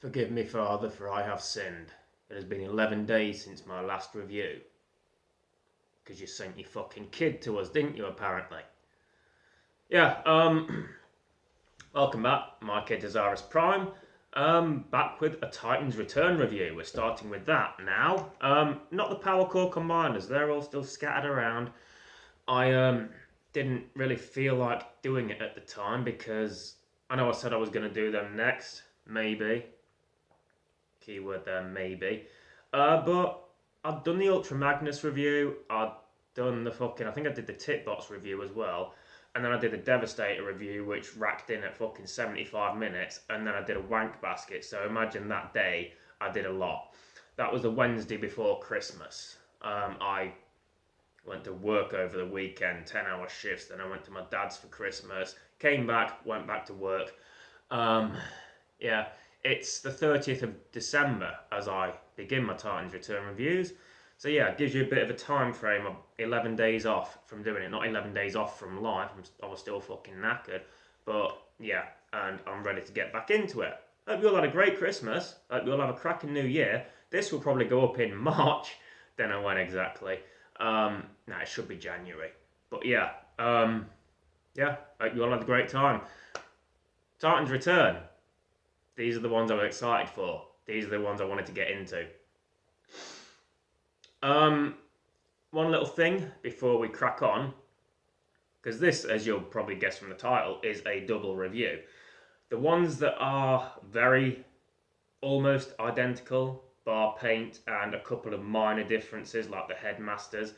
Forgive me, Father, for I have sinned. It has been 11 days since my last review. Because you sent your fucking kid to us, didn't you, apparently? Yeah, welcome back, my kid Dezaras Prime. Back with a Titans Return review. We're starting with that now. Not the Power Core Combiners, they're all still scattered around. I didn't really feel like doing it at the time because I know I said I was going to do them next, maybe. Keyword there, maybe. But I've done the Ultra Magnus review, I've done the I think I did the Titbox review as well, and then I did the Devastator review, which racked in at fucking 75 minutes, and then I did a Wank Basket, so imagine that day, I did a lot. That was the Wednesday before Christmas. I went to work over the weekend, 10-hour shifts, then I went to my dad's for Christmas, came back, went back to work. Yeah. It's the 30th of December as I begin my Titans Return reviews. So yeah, it gives you a bit of a time frame of 11 days off from doing it. Not 11 days off from life, I was still fucking knackered. But yeah, and I'm ready to get back into it. Hope you all had a great Christmas. Hope you all have a cracking new year. This will probably go up in March. Don't know when exactly. It should be January. But yeah, yeah, hope you all had a great time. Titans Return. These are the ones I was excited for. These are the ones I wanted to get into. One little thing before we crack on, because this, as you'll probably guess from the title, is a double review. The ones that are very almost identical, bar paint and a couple of minor differences like the headmasters,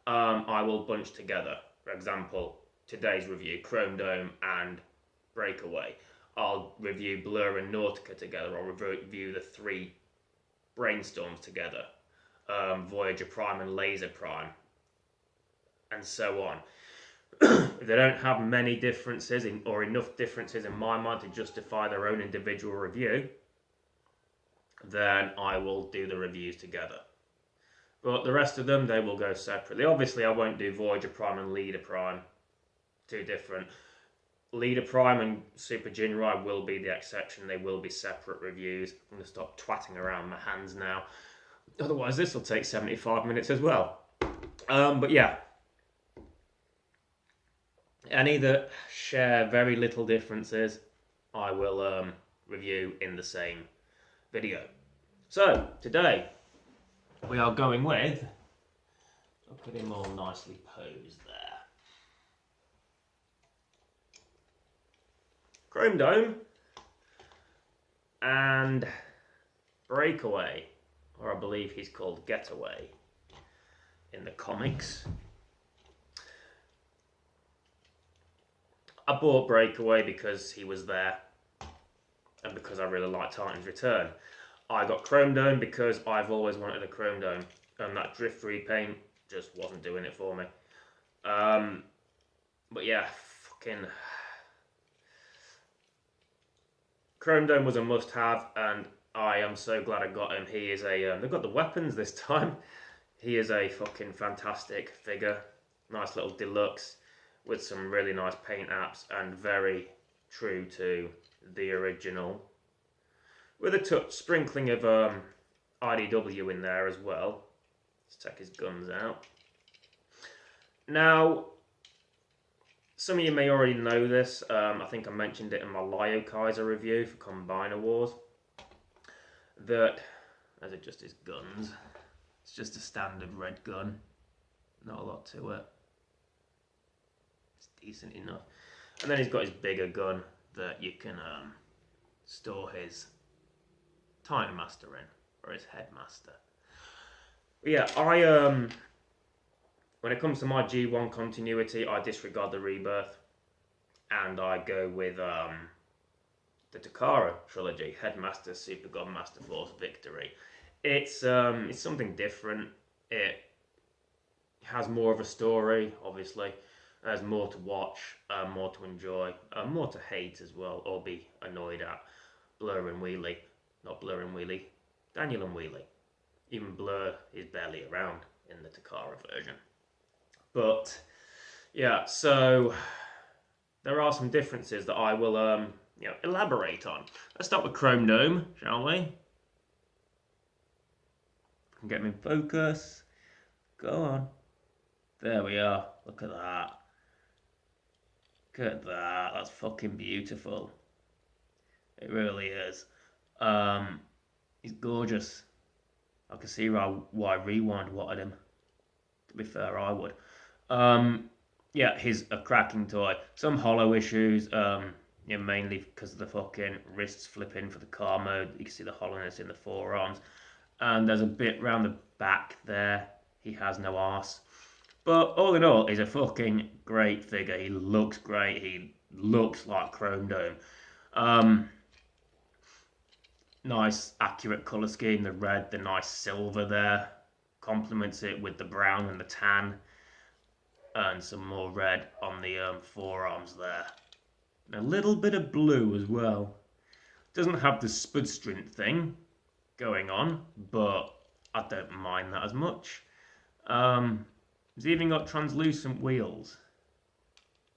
I will bunch together. For example, today's review, Chromedome and Breakaway. I'll review Blur and Nautica together. I'll review the three Brainstorms together. Voyager Prime and Laser Prime. And so on. If they don't have many differences or enough differences in my mind to justify their own individual review, then I will do the reviews together. But the rest of them, they will go separately. Obviously, I won't do Voyager Prime and Leader Prime. Too different. Leader Prime and Super Jinrai will be the exception. They will be separate reviews. I'm going to stop twatting around my hands now. Otherwise, this will take 75 minutes as well. But yeah. Any that share very little differences, I will review in the same video. So, today, we are going with... I'll put him all nicely posed there. Chromedome and Breakaway, or I believe he's called Getaway in the comics. I bought Breakaway because he was there and because I really like Titans Return. I got Chromedome because I've always wanted a Chromedome, and that drift repaint just wasn't doing it for me. But yeah, fucking... Chromedome was a must-have, and I am so glad I got him. He is a... they've got the weapons this time. He is a fucking fantastic figure. Nice little deluxe with some really nice paint apps and very true to the original. With a sprinkling of IDW in there as well. Let's check his guns out. Now... some of you may already know this. I think I mentioned it in my Lyo Kaiser review for Combiner Wars. That, as it just his guns, it's just a standard red gun. Not a lot to it. It's decent enough. And then he's got his bigger gun that you can store his Time Master in, or his Headmaster. But yeah, when it comes to my G1 continuity, I disregard the Rebirth, and I go with the Takara trilogy, Headmaster, Super God, Master Force, Victory. It's something different. It has more of a story, obviously. There's more to watch, more to enjoy, more to hate as well, or be annoyed at. Blur and Wheelie, not Blur and Wheelie, Daniel and Wheelie. Even Blur is barely around in the Takara version. But, yeah, so there are some differences that I will elaborate on. Let's start with Chromedome, shall we? Can get him in focus. Go on. There we are. Look at that. Look at that. That's fucking beautiful. It really is. He's gorgeous. I can see why Rewind wanted him. To be fair, I would. Yeah, he's a cracking toy. Some hollow issues. Mainly because of the fucking wrists flipping for the car mode. You can see the hollowness in the forearms. And there's a bit round the back there. He has no arse. But all in all, he's a fucking great figure. He looks great. He looks like Chromedome. Nice, accurate colour scheme. The red, the nice silver there. Complements it with the brown and the tan. And some more red on the forearms there. And a little bit of blue as well. Doesn't have the spud strint thing going on, but I don't mind that as much. It's even got translucent wheels.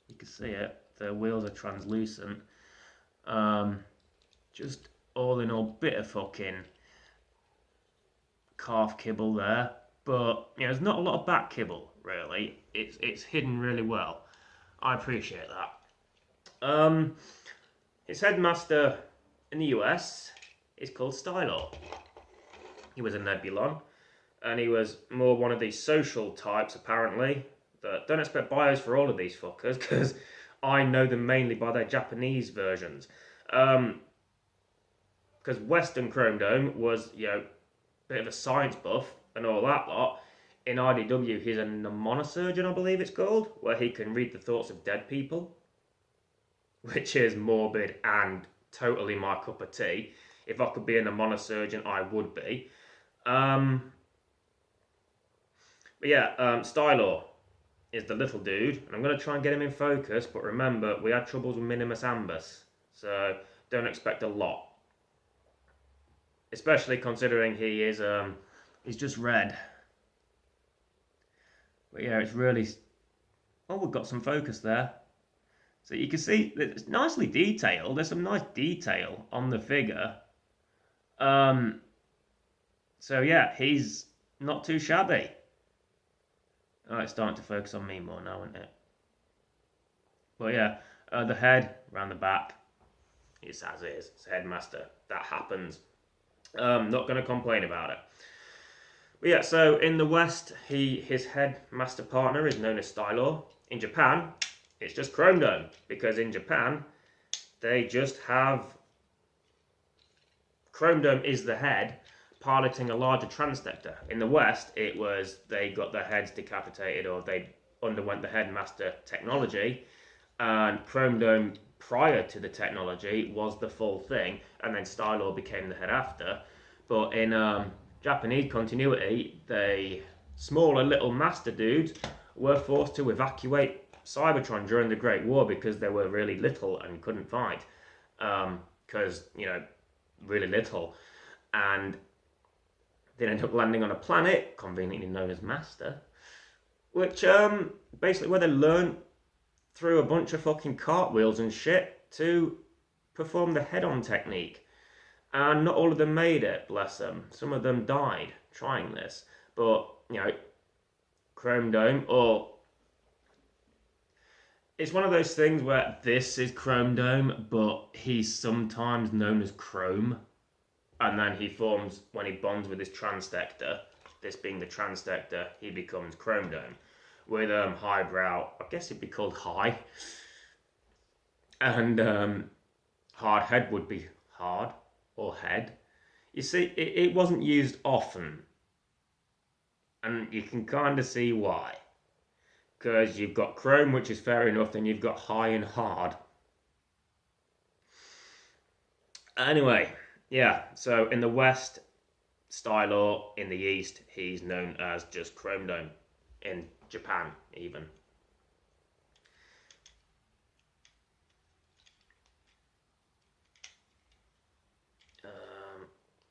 You can see it. The wheels are translucent. Just all in all, bit of fucking calf kibble there, but there's not a lot of back kibble really. It's hidden really well. I appreciate that. His headmaster in the US is called Stylor. He was a Nebulon, and he was more one of these social types apparently. That don't expect bios for all of these fuckers, because I know them mainly by their Japanese versions. Because Western Chromedome was, a bit of a science buff and all that lot. In IDW, he's a mnemonosurgeon, I believe it's called, where he can read the thoughts of dead people, which is morbid and totally my cup of tea. If I could be a mnemonosurgeon, I would be. But yeah, Stylor is the little dude, and I'm going to try and get him in focus, but remember, we had troubles with Minimus Ambus, so don't expect a lot. Especially considering he is, he's just red. But yeah, it's really... Oh, we've got some focus there. So you can see, it's nicely detailed. There's some nice detail on the figure. So yeah, he's not too shabby. Oh, it's starting to focus on me more now, isn't it? But yeah, the head around the back, it's as is. It's headmaster. That happens. Not going to complain about it. But yeah, so in the West, his headmaster partner is known as Stylor. In Japan, it's just Chromedome, because in Japan, they just have... Chromedome is the head, piloting a larger transdector. In the West, it was they got their heads decapitated, or they underwent the headmaster technology, and Chromedome prior to the technology was the full thing, and then Stylor became the head after. But in Japanese continuity, the smaller little master dudes were forced to evacuate Cybertron during the Great War because they were really little and couldn't fight. Because, really little. And they ended up landing on a planet, conveniently known as Master, which basically where they learned through a bunch of fucking cartwheels and shit to perform the head-on technique. And not all of them made it, bless them. Some of them died trying this. But, Chromedome, or... It's one of those things where this is Chromedome, but he's sometimes known as Chrome. And then he forms, when he bonds with his transdector, this being the transdector, he becomes Chromedome. With highbrow, I guess it'd be called high. And hard head would be hard, or head. You see, it wasn't used often. And you can kind of see why. Because you've got chrome, which is fair enough, then you've got high and hard. Anyway, yeah, so in the West, Stylor. In the East, he's known as just Chromedome. In Japan, even.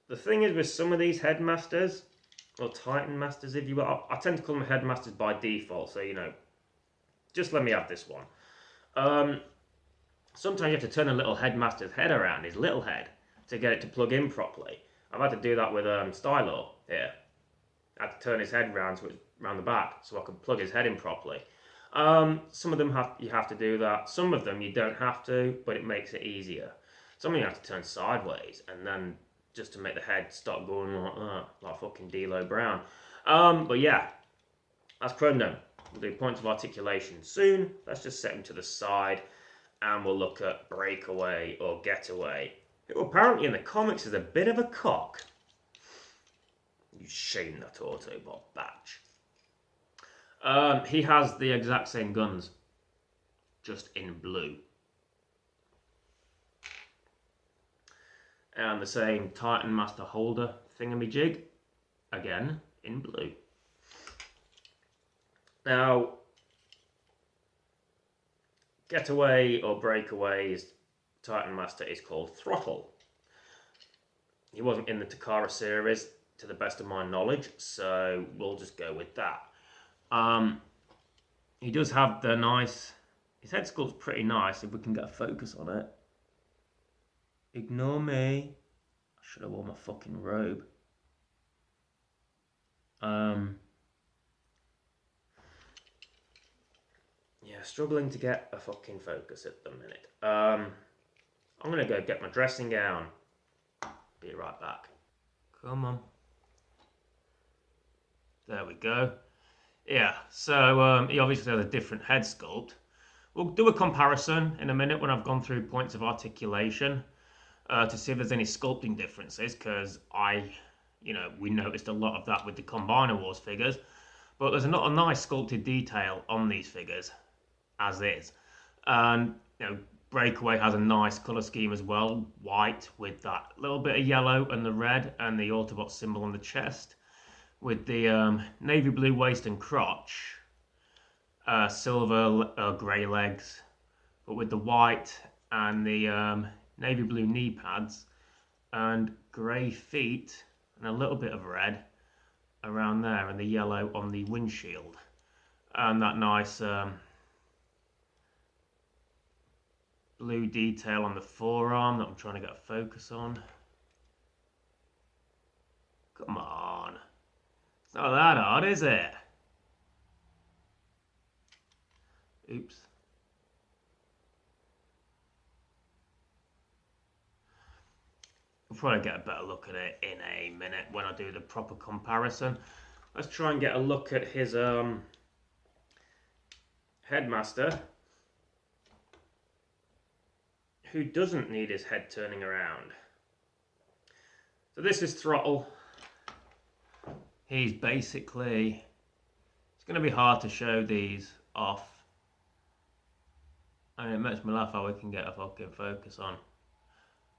The thing is with some of these headmasters, or Titan Masters, if you will, I tend to call them headmasters by default, so just let me have this one. sometimes you have to turn a little headmaster's head around, his little head, to get it to plug in properly. I've had to do that with Stylor here. I had to turn his head round so it's round the back so I could plug his head in properly. Some of them you have to do that. Some of them you don't have to, but it makes it easier. Some of them you have to turn sideways and then just to make the head start going like that, like fucking D-Lo Brown. But yeah, that's Chromedome. We'll do points of articulation soon. Let's just set him to the side and we'll look at Breakaway or Getaway, who apparently in the comics is a bit of a cock. You shame that Autobot badge. He has the exact same guns, just in blue. And the same Titan Master holder thingamajig, again in blue. Now, Getaway or Breakaway's Titan Master is called Throttle. He wasn't in the Takara series, to the best of my knowledge, so we'll just go with that. He does have the nice, his head sculpt's pretty nice if we can get a focus on it. Ignore me. I should have worn my fucking robe. Yeah, struggling to get a fucking focus at the minute. I'm gonna go get my dressing gown. Be right back. Come on. There we go. Yeah, so he obviously has a different head sculpt. We'll do a comparison in a minute when I've gone through points of articulation to see if there's any sculpting differences, because we noticed a lot of that with the Combiner Wars figures, but there's not a nice sculpted detail on these figures as is. And Breakaway has a nice colour scheme as well, white with that little bit of yellow and the red and the Autobot symbol on the chest, with the navy blue waist and crotch, silver grey legs, but with the white and the navy blue knee pads and grey feet and a little bit of red around there and the yellow on the windshield and that nice blue detail on the forearm that I'm trying to get a focus on. Come on. It's not that hard, is it? Oops. We'll probably get a better look at it in a minute when I do the proper comparison. Let's try and get a look at his headmaster, who doesn't need his head turning around. So this is Throttle. He's basically, it's going to be hard to show these off. And it makes me laugh how we can get a fucking focus on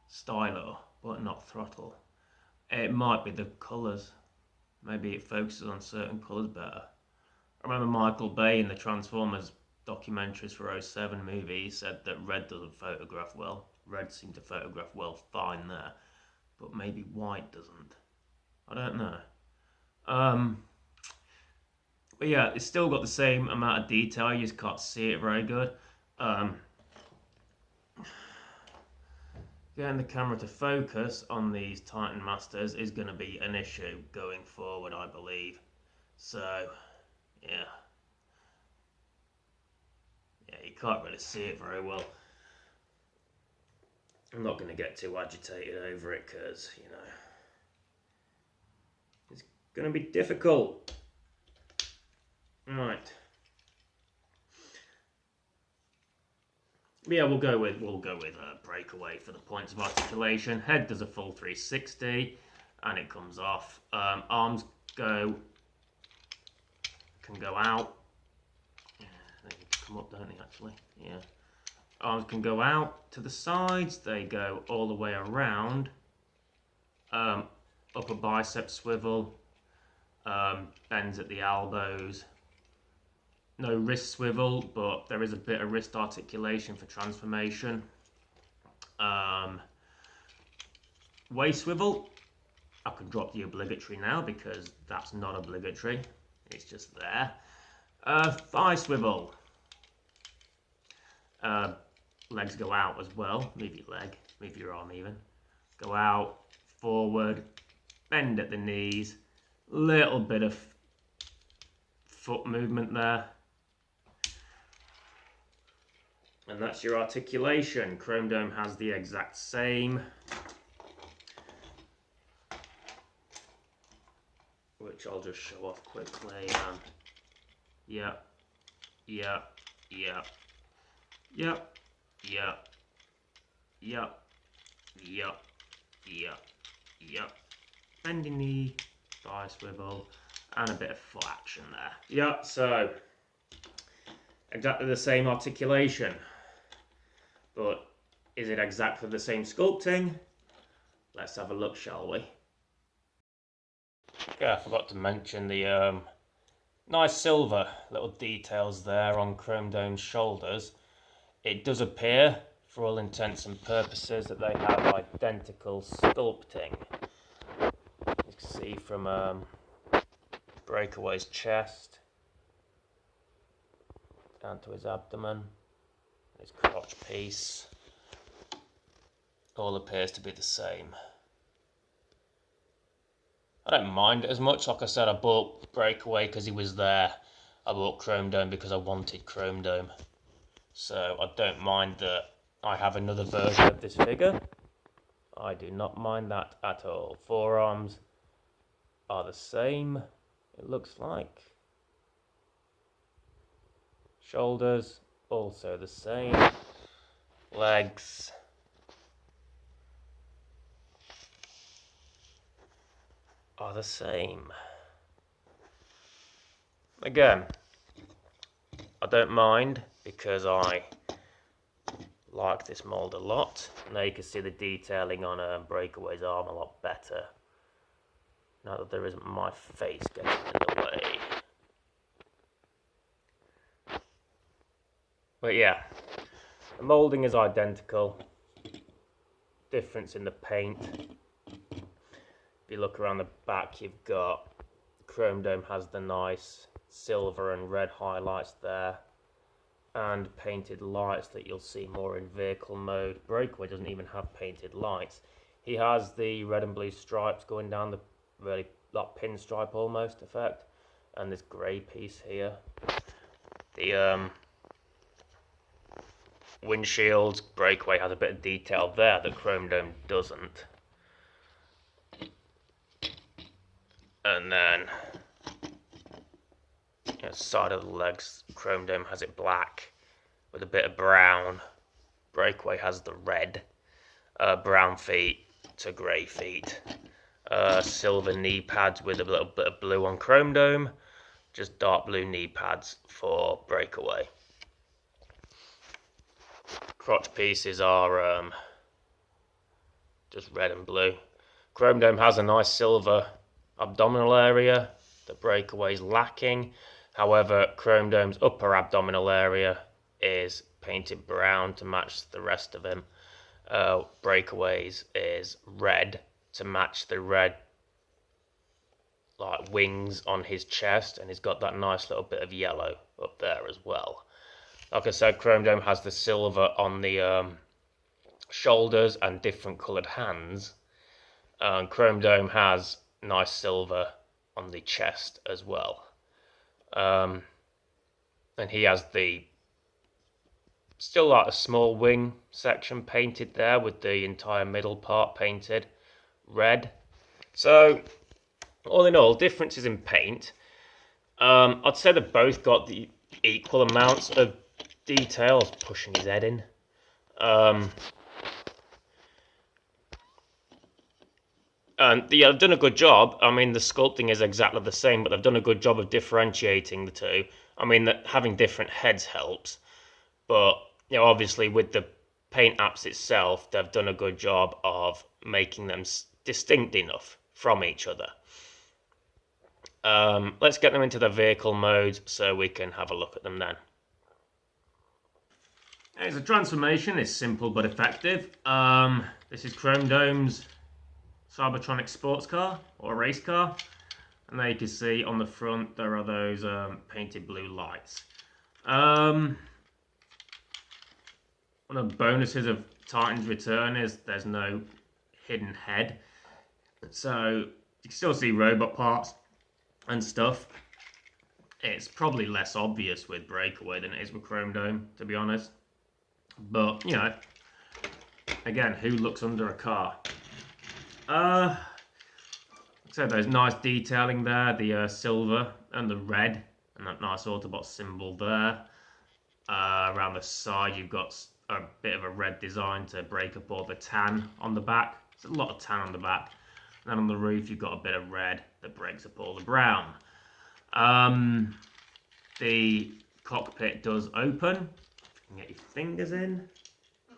Stylor, but not Throttle. It might be the colours. Maybe it focuses on certain colours better. I remember Michael Bay in the Transformers documentaries for 07 movie, he said that red doesn't photograph well. Red seemed to photograph well fine there, but maybe white doesn't. I don't know. But yeah, it's still got the same amount of detail, you just can't see it very good. Getting the camera to focus on these Titan Masters is going to be an issue going forward, I believe. So, yeah. Yeah, you can't really see it very well. I'm not going to get too agitated over it because, it's going to be difficult. Right. Yeah, we'll go with Breakaway for the points of articulation. Head does a full 360 and it comes off. Arms can go out. Yeah, they need to come up, don't they, actually? Yeah. Arms can go out to the sides. They go all the way around. Upper bicep swivel. Bends at the elbows. No wrist swivel, but there is a bit of wrist articulation for transformation. Waist swivel. I can drop the obligatory now because that's not obligatory. It's just there. Thigh swivel. legs go out as well. Move your leg, move your arm even. Go out, forward, bend at the knees, little bit of foot movement there. And that's your articulation. Chromedome has the exact same, which I'll just show off quickly. Yep, yep, yep, yep, yep, yep, yep, yep, yep. Bending knee, thigh swivel, and a bit of foot action there. Yep, so exactly the same articulation. But is it exactly the same sculpting? Let's have a look, shall we? Yeah, I forgot to mention the nice silver little details there on Chromedome's shoulders. It does appear, for all intents and purposes, that they have identical sculpting. You can see from Breakaway's chest down to his abdomen, his crotch piece, all appears to be the same. I don't mind it as much. Like I said, I bought Breakaway because he was there. I bought Chromedome because I wanted Chromedome. So I don't mind that I have another version of this figure. I do not mind that at all. Forearms are the same, it looks like. Shoulders, also the same. Legs. Are the same. Again, I don't mind because I like this mould a lot. Now you can see the detailing on Breakaway's arm a lot better. Now that there isn't my face getting in the way. But yeah, the moulding is identical. Difference in the paint. If you look around the back, you've got Chromedome has the nice silver and red highlights there, and painted lights that you'll see more in vehicle mode. Breakaway doesn't even have painted lights. He has the red and blue stripes going down the really like pinstripe almost effect, and this grey piece here. The windshields, Breakaway has a bit of detail there that Chromedome doesn't. And then side of the legs, Chromedome has it black with a bit of brown. Breakaway has the red. Brown feet to grey feet. Silver knee pads with a little bit of blue on Chromedome. Just dark blue knee pads for Breakaway. Crotch pieces are just red and blue. Chromedome has a nice silver abdominal area that Breakaway's lacking. However, Chromedome's upper abdominal area is painted brown to match the rest of him. Breakaway's is red to match the red like wings on his chest, and he's got that nice little bit of yellow up there as well. Like I said, Chromedome has the silver on the shoulders and different coloured hands. Chromedome has nice silver on the chest as well. And he has the still like a small wing section painted there with the entire middle part painted red. So all in all, differences in paint. I'd say they've both got the equal amounts of detail. I was pushing his head in. And yeah, they've done a good job. I mean, the sculpting is exactly the same, but they've done a good job of differentiating the two. I mean, that having different heads helps, but obviously with the paint apps itself, they've done a good job of making them distinct enough from each other. Let's get them into the vehicle mode so we can have a look at them then. Okay, so transformation is simple but effective. This is Chromedome's Cybertronic sports car or race car, and there you can see on the front there are those painted blue lights. one of the bonuses of Titan's Return is there's no hidden head. So you can still see robot parts and stuff. It's probably less obvious with Breakaway than it is with Chromedome, to be honest. But, you know, again, who looks under a car? So there's nice detailing there, the silver and the red, and that nice Autobot symbol there. Around the side, you've got a bit of a red design to break up all the tan on the back. There's a lot of tan on the back. And then on the roof, you've got a bit of red that breaks up all the brown. The cockpit does open. You can get your fingers in. I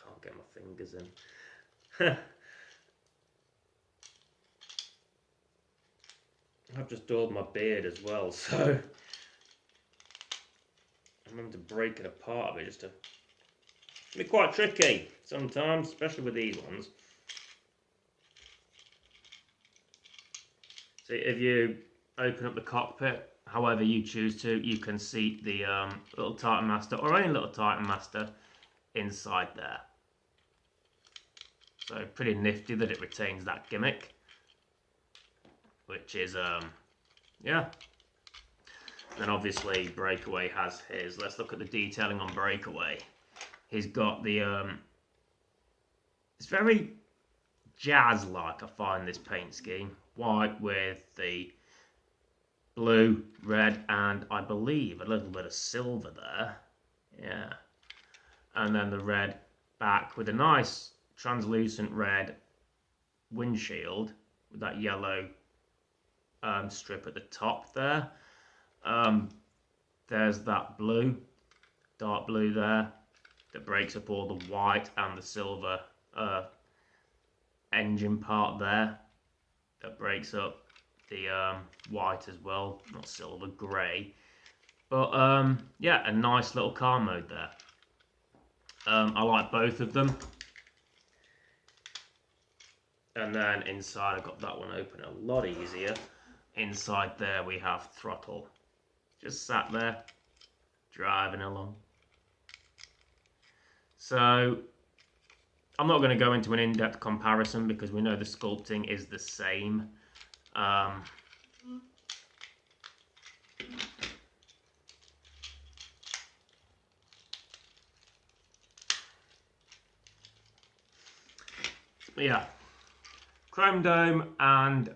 can't get my fingers in. I've just dulled my beard as well, so I'm having to break it apart a bit just to... It can be quite tricky sometimes, especially with these ones. So if you open up the cockpit, however you choose to, you can seat the little Titan Master or any little Titan Master inside there. So pretty nifty that it retains that gimmick, which is yeah. Then obviously Breakaway has his. Let's look at the detailing on Breakaway. He's got the it's very jazz-like, I find, this paint scheme. White with the blue, red, and I believe a little bit of silver there. Yeah. And then the red back with a nice translucent red windshield with that yellow strip at the top there. There's that blue, dark blue there, that breaks up all the white and the silver engine part there. That breaks up the white as well, not silver, grey. But yeah, a nice little car mode there. I like both of them. And then inside, I've got that one open a lot easier. Inside there we have Throttle. Just sat there, driving along. So, I'm not going to go into an in-depth comparison because we know the sculpting is the same. Yeah, Chromedome and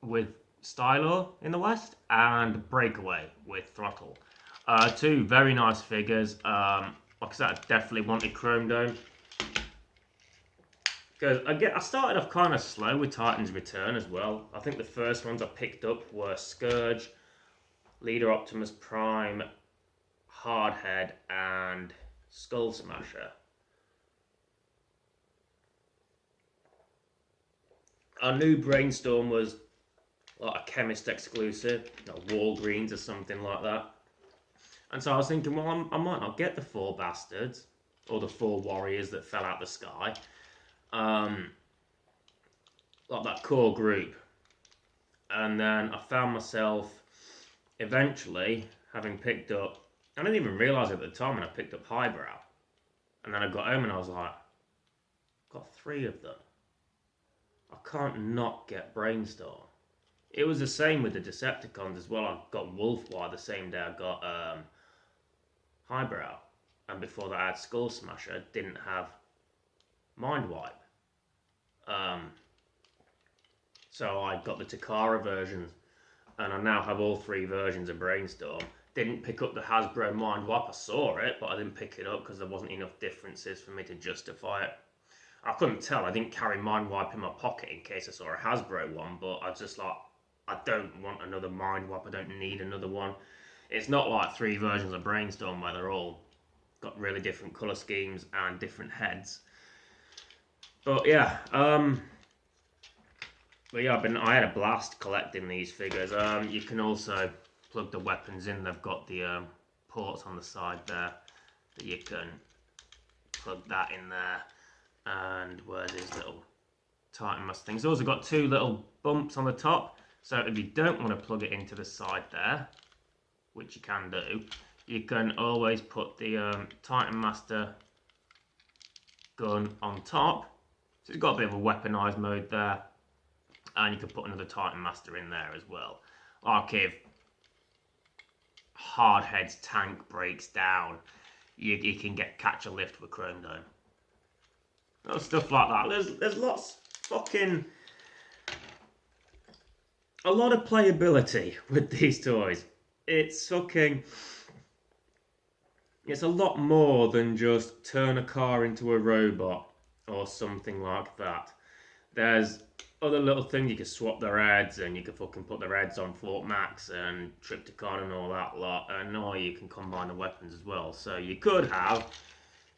with Stylor in the West, and Breakaway with Throttle. Two very nice figures. Like I said, I definitely wanted Chromedome. Because I started off kind of slow with Titan's Return as well. I think the first ones I picked up were Scourge, Leader Optimus Prime, Hardhead, and Skull Smasher. Our new Brainstorm was like a Chemist exclusive, Walgreens or something like that. And so I was thinking, well, I might not get the 4 bastards or the 4 warriors that fell out the sky. Like that core group. And then I found myself eventually having picked up, I didn't even realise it at the time when I picked up Highbrow. And then I got home and I was like, I've got 3 of them. I can't not get Brainstorm. It was the same with the Decepticons as well. I got Wolfwire the same day I got Highbrow. And before that I had Skull Smasher, didn't have Mind Wipe. So I got the Takara versions, and I now have all 3 versions of Brainstorm. Didn't pick up the Hasbro Mind Wipe. I saw it, but I didn't pick it up because there wasn't enough differences for me to justify it. I couldn't tell. I didn't carry Mind Wipe in my pocket in case I saw a Hasbro one, but I was just like, I don't want another Mind Wipe. I don't need another one. It's not like 3 versions of Brainstorm where they're all got really different colour schemes and different heads. But yeah, I had a blast collecting these figures. You can also plug the weapons in. They've got the ports on the side there that you can plug that in there. And where's his little Titan Mustang? It's also got 2 little bumps on the top. So if you don't want to plug it into the side there, which you can do, you can always put the Titan Master gun on top. So it's got a bit of a weaponized mode there, and you can put another Titan Master in there as well. Like if Hardhead's tank breaks down, you can catch a lift with Chromedome. Stuff like that. There's lots fucking a lot of playability with these toys. It's a lot more than just turn a car into a robot or something like that. There's other little things. You can swap their heads, and you can fucking put their heads on Fort Max and Tripticon and all that lot, and or you can combine the weapons as well. So you could have,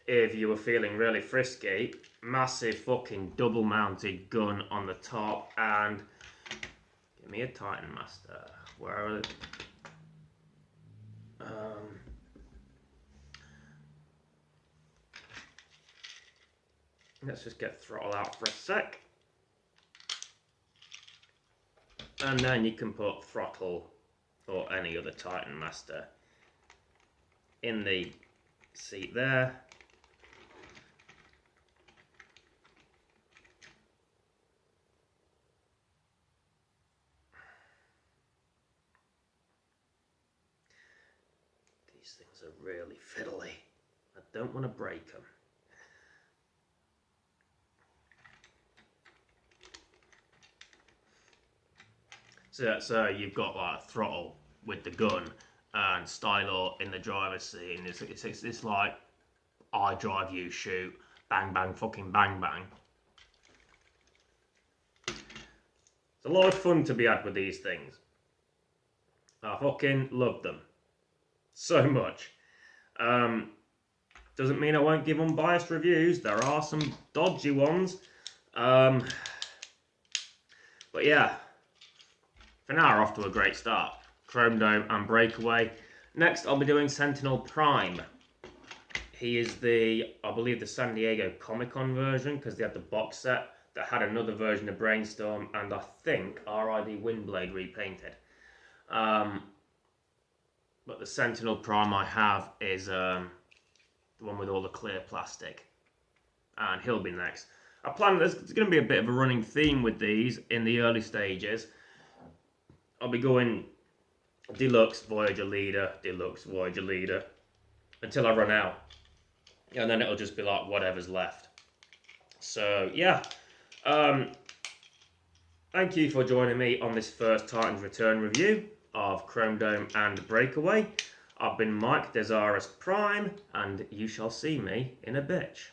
if you were feeling really frisky, massive fucking double mounted gun on the top, and give me a Titan Master. Where are they? Let's just get Throttle out for a sec. And then you can put Throttle or any other Titan Master in the seat there. These things are really fiddly. I don't want to break them. So you've got like Throttle with the gun and Stylor in the driver's seat. It's like I drive, you shoot, bang bang fucking bang bang. It's a lot of fun to be had with these things. I fucking love them so much. Doesn't mean I won't give unbiased reviews. There are some dodgy ones. But yeah. For now, we're off to a great start. Chromedome and Breakaway. Next, I'll be doing Sentinel Prime. He is I believe the San Diego Comic-Con version, because they had the box set that had another version of Brainstorm, and I think RID Windblade repainted. But the Sentinel Prime I have is the one with all the clear plastic. And he'll be next. I plan there's going to be a bit of a running theme with these in the early stages. I'll be going Deluxe Voyager Leader, Deluxe Voyager Leader, until I run out. And then it'll just be like whatever's left. So, yeah. Thank you for joining me on this first Titans Return review of Chromedome and Breakaway. I've been Mike Dezaras Prime, and you shall see me in a bitch.